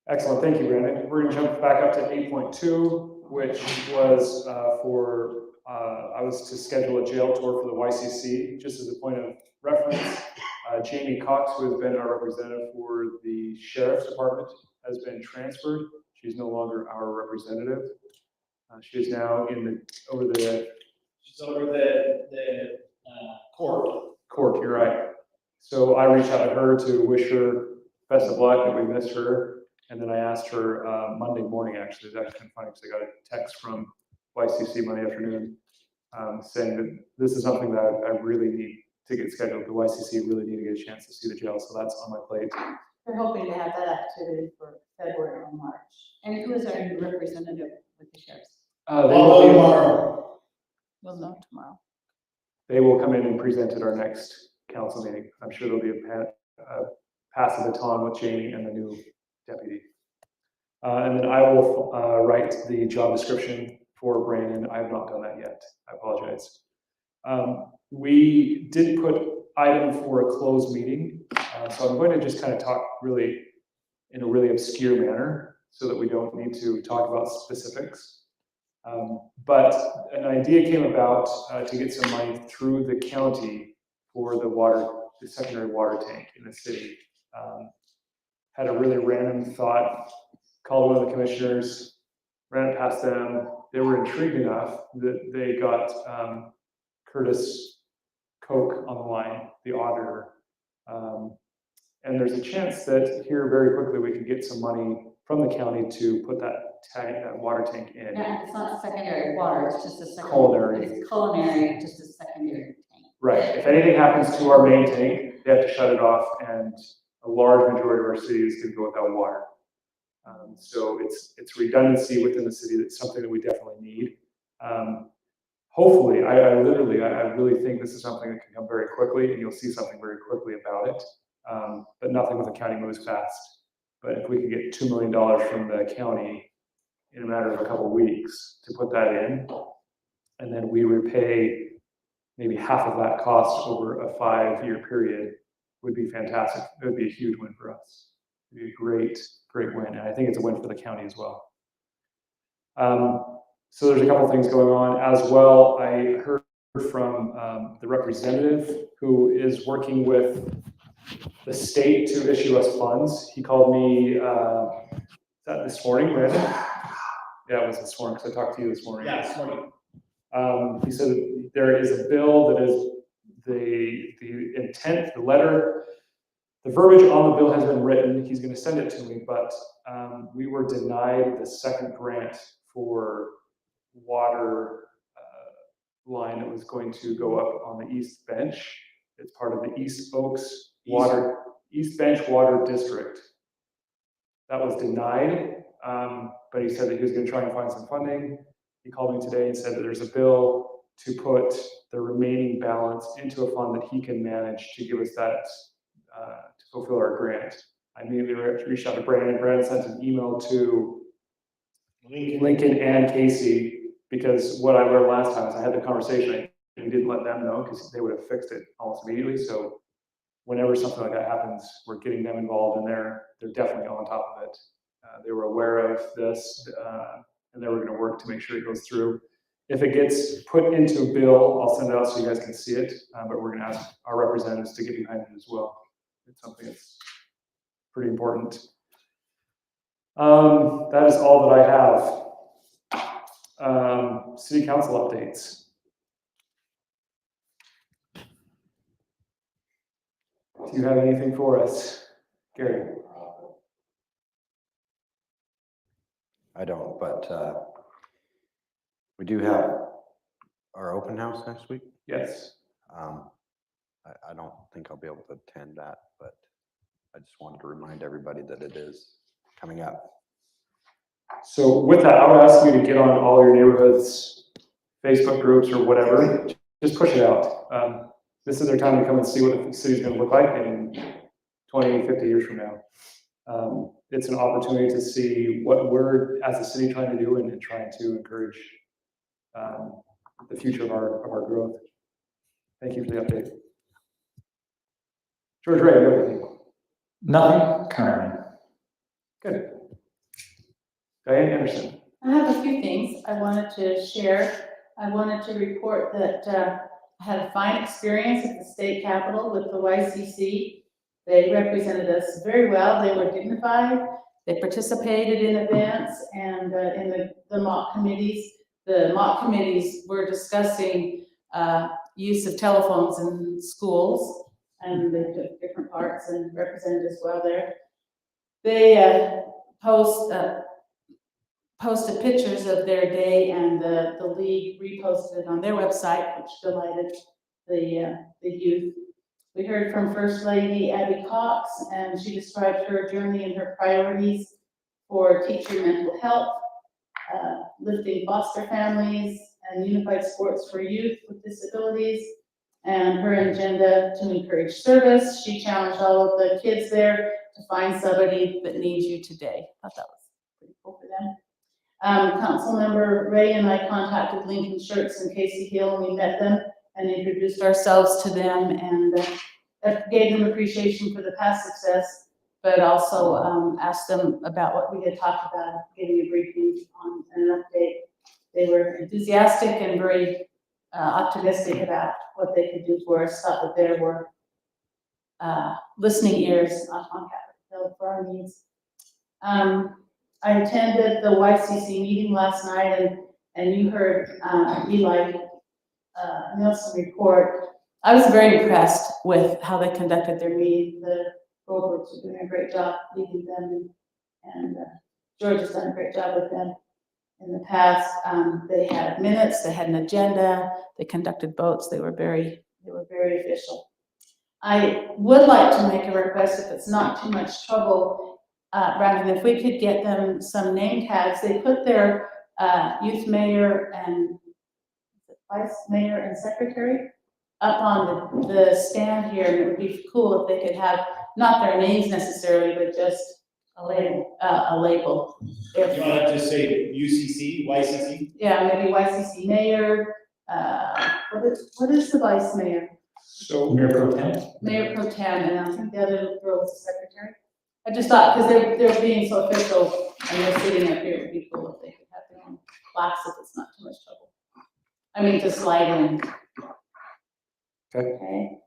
Excellent, thank you, Brandon. We're gonna jump back up to 8.2, which was I was to schedule a jail tour for the YCC. Just as a point of reference, Jamie Cox, who has been our representative for the Sheriff's Department, has been transferred. She's no longer our representative. She is now She's over the court. Court, you're right. So I reached out to her to wish her best of luck, and we missed her. And then I asked her Monday morning, actually, it was actually kind of funny, because I got a text from YCC Monday afternoon saying that this is something that I really need to get scheduled. The YCC really need to get a chance to see the jail, so that's on my plate. We're hoping to have that activity for February or March. And who is our new representative with the sheriffs? We'll know tomorrow. They will come in and present at our next council meeting. I'm sure there'll be a pass the baton with Jamie and the new deputy. And then I will write the job description for Brandon. I have not done that yet. I apologize. We did put item for a closed meeting. So I'm going to just kind of talk really in a really obscure manner so that we don't need to talk about specifics. But an idea came about to get some money through the county for the secondary water tank in the city. Had a really random thought, called one of the commissioners, ran it past them. They were intrigued enough that they got Curtis Koch on the line, the auditor. And there's a chance that here very quickly we could get some money from the county to put that water tank in. Yeah, it's not secondary water, it's just a secondary. Culinary. It's culinary, just a secondary tank. Right, if anything happens to our main tank, they have to shut it off, and a large majority of our cities can go without water. So it's redundancy within the city. That's something that we definitely need. Hopefully, I really think this is something that can come very quickly, and you'll see something very quickly about it. But nothing with the county moves fast. But if we could get $2 million from the county in a matter of a couple of weeks to put that in, and then we repay maybe half of that cost over a 5-year period, would be fantastic. It would be a huge win for us. It'd be a great win. And I think it's a win for the county as well. So there's a couple things going on as well. I heard from the representative who is working with the state to issue us funds. He called me, is that this morning, Brandon? Yeah, it was this morning, because I talked to you this morning. Yeah, this morning. He said that there is a bill that is the intent, the letter, the verbiage on the bill has been written. He's going to send it to me, but we were denied the second grant for water line that was going to go up on the East Bench. It's part of the East Oaks East Bench Water District. That was denied, but he said that he was going to try and find some funding. He called me today and said that there's a bill to put the remaining balance into a fund that he can manage to give us that, to fulfill our grant. I immediately reached out to Brandon. Brandon sent an email to Lincoln and Casey, because what I learned last time is I had the conversation and he didn't let them know because they would have fixed it almost immediately. So whenever something like that happens, we're getting them involved, and they're definitely on top of it. They were aware of this, and they were going to work to make sure it goes through. If it gets put into a bill, I'll send it out so you guys can see it, but we're going to ask our representatives to get behind it as well. It's something that's pretty important. That is all that I have. City council updates. Do you have anything for us, Gary? I don't, but we do have our open house next week. Yes. I don't think I'll be able to attend that, but I just wanted to remind everybody that it is coming up. So with that, I would ask you to get on all your neighborhoods, Facebook groups or whatever, just push it out. This is their time to come and see what the city's going to look like in 20, 50 years from now. It's an opportunity to see what we're as a city trying to do and trying to encourage the future of our growth. Thank you for the update. George Ray, you have anything? Nothing currently. Good. Diane Anderson. I have a few things I wanted to share. I wanted to report that I had a fine experience at the state capitol with the YCC. They represented us very well. They were dignified. They participated in events and in the mock committees. The mock committees were discussing use of telephones in schools, and they took different parts and represented us well there. They posted pictures of their day, and the league reposted it on their website, which delighted the youth. We heard from First Lady Abby Cox, and she described her journey and her priorities for teacher mental health, lifting foster families, and unified sports for youth with disabilities, and her agenda to encourage service. She challenged all of the kids there to find somebody that needs you today. I thought that was pretty cool for them. Councilmember Ray and I contacted Lincoln Shirts and Casey Hill, and we met them and introduced ourselves to them, and gave them appreciation for the past success, but also asked them about what we had talked about, getting a briefing on an update. They were enthusiastic and very optimistic about what they could do for us, thought that there were listening ears on Capitol Hill for our needs. I attended the YCC meeting last night, and you heard Eli Nelson report. I was very impressed with how they conducted their meeting. The Goldbergs are doing a great job leading them, and George has done a great job with them in the past. They had minutes, they had an agenda, they conducted votes. They were very official. I would like to make a request, if it's not too much trouble, Brandon, if we could get them some name tags. They put their youth mayor and vice mayor and secretary up on the stand here, and it would be cool if they could have not their names necessarily, but just a label. If, You want to just say UCC, YCC? yeah, maybe YCC mayor. What is the vice mayor? So, Mayor Pro Tem. Mayor Pro Tem, and I think the other girl was the secretary. I just thought, because they're being so official and they're sitting up here, it would be cool if they could have their own plaques if it's not too much trouble. I mean, to slide in. Okay.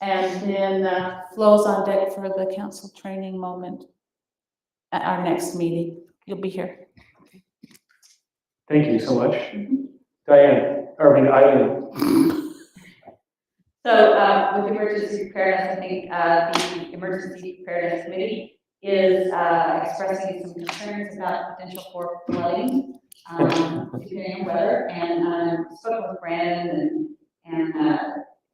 And then Flo's on deck for the council training moment at our next meeting. You'll be here. Thank you so much. Diane, Eileen. So with emergency preparedness, I think the Emergency Preparedness Committee is expressing some concerns about potential for flooding, depending on weather. And spoke with Brandon, and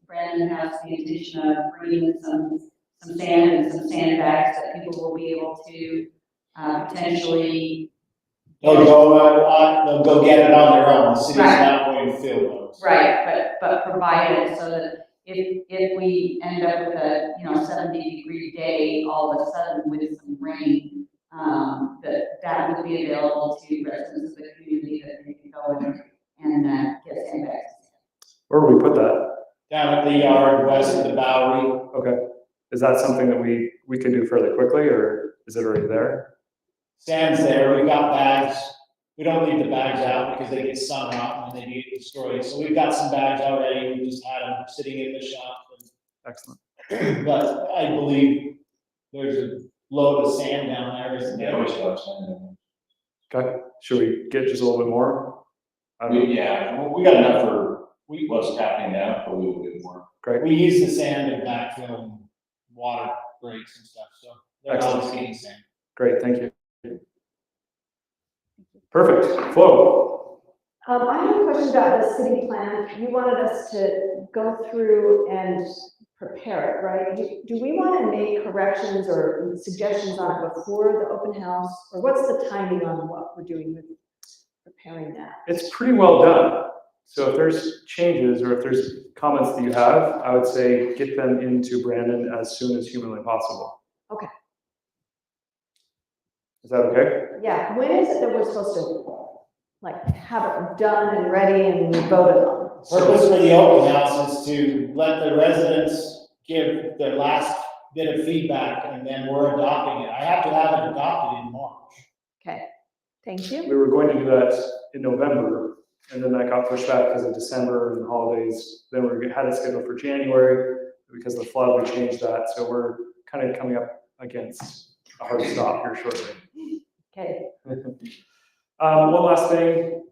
Brandon has the intention of bringing some sand and some sandbags that people will be able to potentially. They'll go get it on their own. The city's not going to fill those. Right, but provide it so that if we end up with a 70-degree day all of a sudden with some rain, that would be available to residents of the community, that they can go and get sandbags. Where would we put that? Down at the yard, west of the Bowery. Okay. Is that something that we can do fairly quickly, or is it already there? Sand's there, we've got bags. We don't leave the bags out because they get sun out and they get destroyed. So we've got some bags already, we just had them sitting in the shop. Excellent. But I believe there's a load of sand down there, isn't yeah, there? we still have some. Okay. Should we get just a little bit more? Yeah, well, we got enough for what's happening now, but we will get more. Great. We use the sand in backfill and water breaks and stuff, so they're Excellent. always getting sand. Great. Thank you. Perfect. Flo. I have a question about the city plan. You wanted us to go through and prepare it, right? Do we want to make corrections or suggestions on it before the open house? Or what's the timing on what we're doing with preparing that? It's pretty well done. So if there's changes or if there's comments that you have, I would say get them into Brandon as soon as humanly possible. Okay. Is that okay? Yeah, when is it that we're supposed to have it done and ready and voted on? Purpose for the open house is to let the residents give their last bit of feedback, and then we're adopting it. I have to have it adopted in March. Okay, thank you. We were going to do that in November, and then that got pushed back because of December and the holidays. Then we had it scheduled for January. Because of the flood, we changed that. So we're kind of coming up against a hard stop here shortly. Okay. One last thing,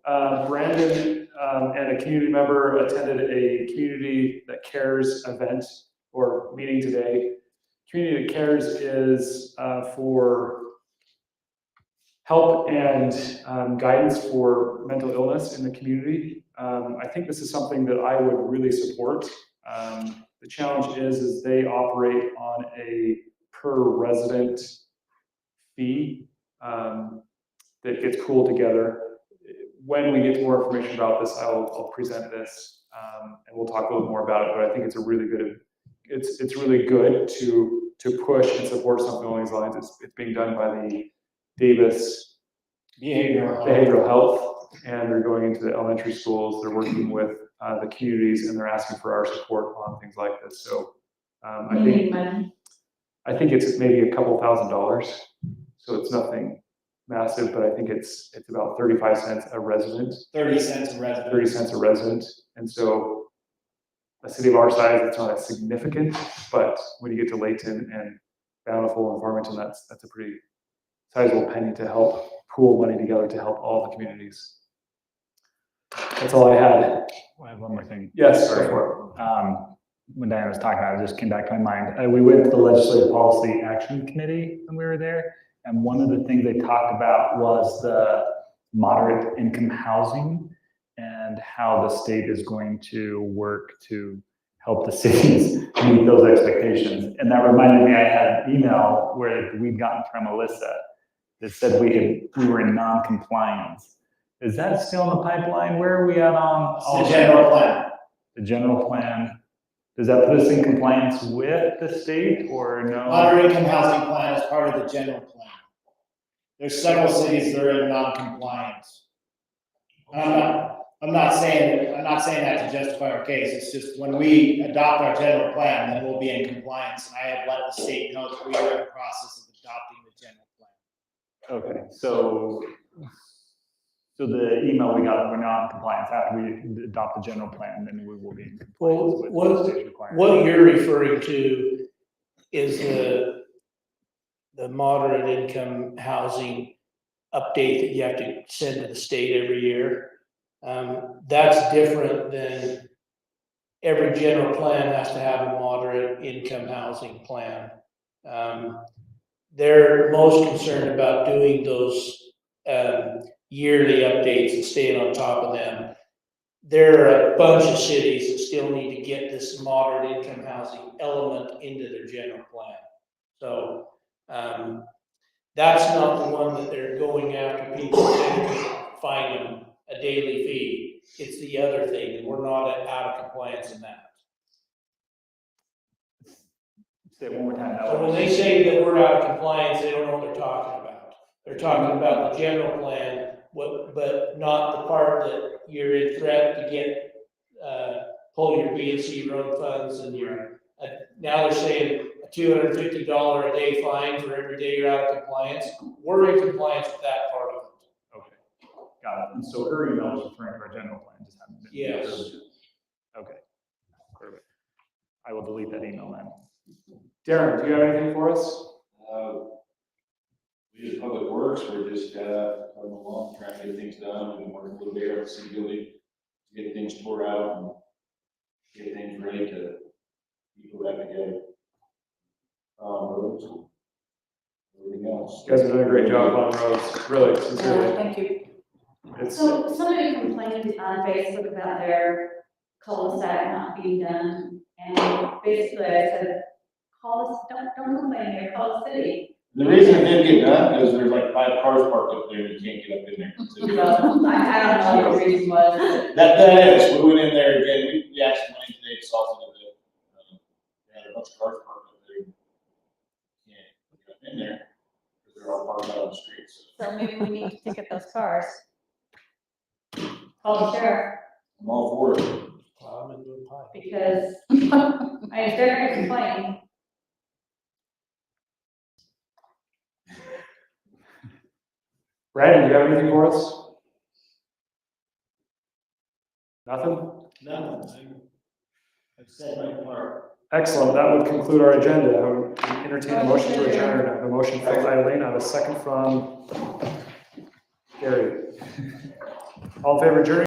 Brandon and a community member attended a Community That Cares event or meeting today. Community that Cares is for help and guidance for mental illness in the community. I think this is something that I would really support. The challenge is they operate on a per resident fee that gets pooled together. When we get more information about this, I'll present this and we'll talk a little more about it. But I think it's a really good. It's really good to push and support something along these lines. It's being done by the Davis Behavioral Health, and they're going into the elementary schools. They're working with the communities, and they're asking for our support on things like this. So I think it's maybe a couple $1,000s. So it's nothing massive, but I think it's about 35 cents a resident. 30 cents a resident. 30 cents a resident, and so a city of our size, it's not as significant, but when you get to Layton and Bountiful and Farmington, that's a pretty sizable penny to help pool money together to help all the communities. That's all I had. I have one more thing. Yes, go for it. When Diana was talking about it, it just came back to my mind. We went to the Legislative Policy Action Committee when we were there, and one of the things they talked about was the moderate income housing and how the state is going to work to help the cities meet those expectations. And that reminded me, I had an email where we'd gotten from Alyssa that said we were in non-compliance. Is that still in the pipeline? Where are we at on? The general plan. The general plan. Does that put us in compliance with the state or no? Moderate income housing plan is part of the general plan. There's several cities that are in non-compliance. I'm not saying that to justify our case. It's just when we adopt our general plan, then we'll be in compliance. And I have let the state know that we are in the process of adopting the general plan. Okay, so the email we got, we're not in compliance after we adopt the general plan, then we will be in compliance Well, with the state's requirements. what you're referring to is the moderate income housing update that you have to send to the state every year. That's different than every general plan has to have a moderate income housing plan. They're most concerned about doing those yearly updates and staying on top of them. There are a bunch of cities that still need to get this moderate income housing element into their general plan. So that's not the one that they're going after people to fine them a daily fee. It's the other thing, and we're not out of compliance in that. Say it one more time. So when they say that we're out of compliance, they don't know what they're talking about. They're talking about the general plan, but not the part that you're in threat to get, pull your B and C road funds and your, now they're saying a $250 a day fine for every day you're out of compliance. We're in compliance with that part of it. Okay, got it. And so her email was referring to our general plan, just haven't been. Yes. Okay, perfect. I will delete that email then. Darren, do you have anything for us? We as Public Works, we're just, coming along, trying to get things done, and working a little bit with the city building, to get things tore out and get things ready to be put back together. Roads, everything else. You guys have done a great job on roads, really, sincerely. Thank you. It's, So somebody complained on Facebook about their cul-de-sac not being done, and basically I said, call us, don't complain here, call the city. The reason it didn't get done is there's like 5 cars parked up there and you can't get up in there. So I don't know what the reason was. That is, we went in there again, we actually went in today, salted it. We had a bunch of cars parked up there. Can't get up in there, because they're all parked out on the streets. So maybe we need to ticket those cars. Call the sheriff, I'm all for it. Plow them into a pipe. because, if they're gonna complain, Brandon, do you have anything for us? Nothing? No, I've said my part. Excellent, that would conclude our agenda. I would entertain a motion to adjourn. I have a motion from Eileen, I have a second from Gary. All in favor of adjourning?